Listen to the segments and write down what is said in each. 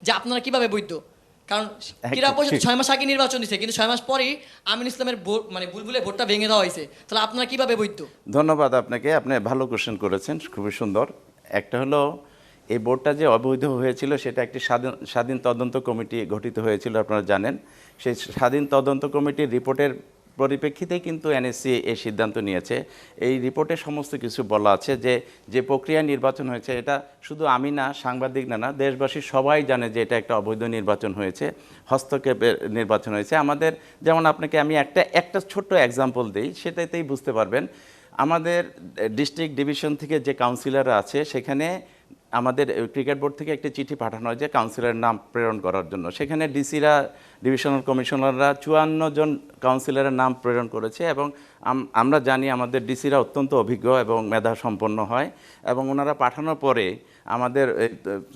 যে আপনারা কিভাবে বৈধ? কারণ ক্রীড়া পরিষদ 6 মাস আগে নির্বাচন দিছে, কিন্তু 6 মাস পরেই আমিন ইসলামের মানে বুলবুলে ভোটটা ভেঙে দেওয়া হয়েছে। তাহলে আপনারা কিভাবে বৈধ? ধন্যবাদ আপনাকে, আপনি ভালো কোশ্চেন করেছেন, খুবই সুন্দর। একটা হলো এই বোর্ডটা যে অবৈধ হয়েছিল সেটা একটি স্বাধীন তদন্ত কমিটি গঠিত হয়েছিল, আপনারা জানেন। সেই স্বাধীন তদন্ত কমিটির রিপোর্টের পরিপ্রেক্ষিতেই কিন্তু এনএসসি এই সিদ্ধান্ত নিয়েছে। এই রিপোর্টে সমস্ত কিছু বলা আছে যে যে প্রক্রিয়া নির্বাচন হয়েছে এটা শুধু আমি না, সাংবাদিক না, দেশবাসী সবাই জানে যে এটা একটা অবৈধ নির্বাচন হয়েছে, হস্তক্ষেপের নির্বাচন হয়েছে। আমাদের যেমন আপনাকে আমি একটা ছোট্ট এক্সাম্পল দিই, সেটাতেই বুঝতে পারবেন। আমাদের ডিস্ট্রিক্ট ডিভিশন থেকে যে কাউন্সিলররা আছে সেখানে আমাদের ক্রিকেট বোর্ড থেকে একটি চিঠি পাঠানো হয় যে কাউন্সিলরের নাম প্রেরণ করার জন্য। সেখানে ডিসিরা, ডিভিশনাল কমিশনাররা 54 জন কাউন্সিলরের নাম প্রেরণ করেছে। এবং আমরা জানি আমাদের ডিসিরা অত্যন্ত অভিজ্ঞ এবং মেধাসম্পন্ন হয়, এবং ওনারা পাঠানোর পরে আমাদের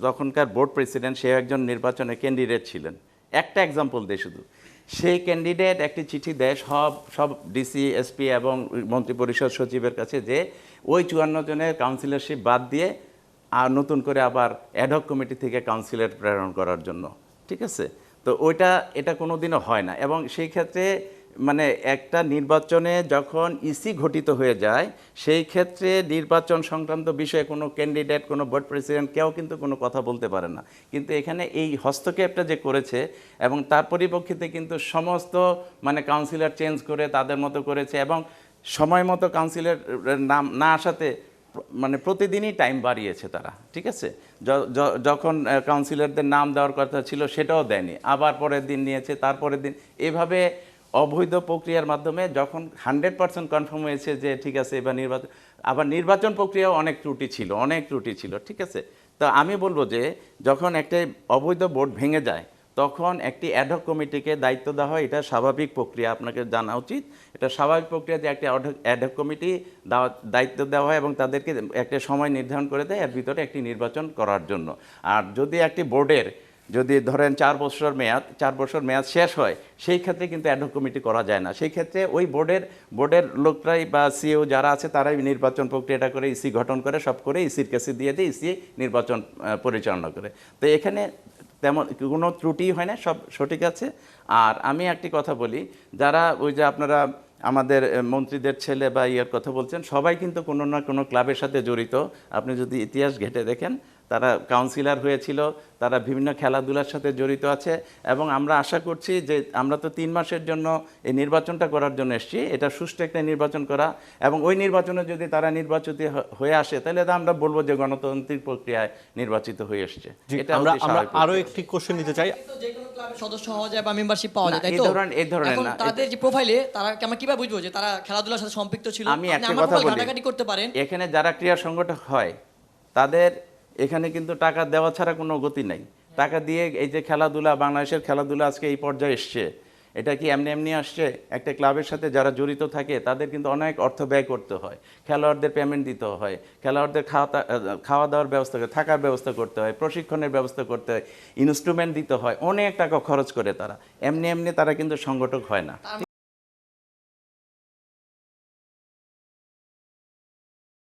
তখনকার বোর্ড প্রেসিডেন্ট, সে একজন নির্বাচনে ক্যান্ডিডেট ছিলেন। একটা এক্সাম্পল দেয় শুধু, সেই ক্যান্ডিডেট একটি চিঠি দেয় সব ডিসি, এসপি এবং মন্ত্রিপরিষদ সচিবের কাছে যে ওই 54 জনের কাউন্সিলরশিপ বাদ দিয়ে আর নতুন করে আবার অ্যাডহক কমিটি থেকে কাউন্সিলর প্রেরণ করার জন্য। ঠিক আছে? তো এটা কোনো দিনও হয় না। এবং সেই ক্ষেত্রে মানে একটা নির্বাচনে যখন ইসি ঘটিত হয়ে যায়, সেই ক্ষেত্রে নির্বাচন সংক্রান্ত বিষয়ে কোনো ক্যান্ডিডেট, কোনো বোর্ড প্রেসিডেন্ট কেউ কিন্তু কোনো কথা বলতে পারে না। কিন্তু এখানে এই হস্তক্ষেপটা যে করেছে, এবং তার পরিপ্রেক্ষিতে কিন্তু সমস্ত মানে কাউন্সিলর চেঞ্জ করে তাদের মতো করেছে, এবং সময় মতো কাউন্সিলরের নাম না আসাতে মানে প্রতিদিনই টাইম বাড়িয়েছে তারা। ঠিক আছে? যখন কাউন্সিলরদের নাম দেওয়ার কথা ছিল সেটাও দেয়নি, আবার পরের দিন নিয়েছে, তারপরের দিন, এভাবে অবৈধ প্রক্রিয়ার মাধ্যমে যখন 100% কনফার্ম হয়েছে যে ঠিক আছে এবার নির্বাচন প্রক্রিয়াও অনেক ত্রুটি ছিল। ঠিক আছে? তো আমি বলবো যে যখন একটা অবৈধ বোর্ড ভেঙে যায় তখন একটি অ্যাডহক কমিটিকে দায়িত্ব দেওয়া হয়, এটা স্বাভাবিক প্রক্রিয়া, আপনাকে জানা উচিত। এটা স্বাভাবিক প্রক্রিয়া যে একটা অ্যাডহক কমিটি দায়িত্ব দেওয়া হয় এবং তাদেরকে একটা সময় নির্ধারণ করে দেয় এর ভিতরে একটি নির্বাচন করার জন্য। আর যদি একটি বোর্ডের যদি ধরেন 4 বছর মেয়াদ শেষ হয়, সেই ক্ষেত্রে কিন্তু অ্যাডহক কমিটি করা যায় না। সেই ক্ষেত্রে ওই বোর্ডের লোকরাই বা সিও যারা আছে তারাই নির্বাচন প্রক্রিয়াটা করে, ইসি গঠন করে, সব করে ইসির কাছে দিয়ে দিয়ে ইসি নির্বাচন পরিচালনা করে। তো এখানে তেমন কোনো ত্রুটি হয় না, সব সঠিক আছে। আর আমি একটি কথা বলি, যারা ওই যে আপনারা আমাদের মন্ত্রীদের ছেলে বা ইয়ের কথা বলছেন, সবাই কিন্তু কোনো না কোনো ক্লাবের সাথে জড়িত। আপনি যদি ইতিহাস ঘেঁটে দেখেন, তারা কাউন্সিলর হয়েছিল, তারা বিভিন্ন খেলাধুলার সাথে জড়িত আছে। এবং আমরা আশা করছি যে আমরা তো 3 মাসের জন্য এই নির্বাচনটা করার জন্য এসেছি, এটা সুষ্ঠু একটা নির্বাচন করা, এবং ওই নির্বাচনে যদি তারা নির্বাচিত হয়ে আসে তাহলে তো আমরা বলবো যে গণতান্ত্রিক প্রক্রিয়ায় নির্বাচিত হয়ে এসেছে। এটা আমরা আরো একটি কোশ্চেন নিতে চাই। যে কোনো ক্লাবের সদস্য হওয়া যায় বা মেম্বারশিপ পাওয়া যায়, তাই তো? এই ধরনের এখন না, তাদের যে প্রোফাইলে তারা আমরা কিভাবে বুঝবো যে তারা খেলাধুলার সাথে সম্পৃক্ত ছিল? আমি আপনি একটা আমার কথা প্রোফাইল বলি, ঘাটাঘাটি করতে পারেন। এখানে যারা ক্রীড়া সংগঠক হয় তাদের এখানে কিন্তু টাকা দেওয়া ছাড়া কোনো গতি নাই। টাকা দিয়ে এই যে খেলাধুলা, বাংলাদেশের খেলাধুলা আজকে এই পর্যায়ে এসছে, এটা কি এমনি আসছে? একটা ক্লাবের সাথে যারা জড়িত থাকে তাদের কিন্তু অনেক অর্থ ব্যয় করতে হয়, খেলোয়াড়দের পেমেন্ট দিতে হয়, খেলোয়াড়দের খাওয়া দাওয়ার ব্যবস্থা, থাকার ব্যবস্থা করতে হয়, প্রশিক্ষণের ব্যবস্থা করতে হয়, ইনস্ট্রুমেন্ট দিতে হয়, অনেক টাকা খরচ করে তারা। এমনি তারা কিন্তু সংগঠক হয় না।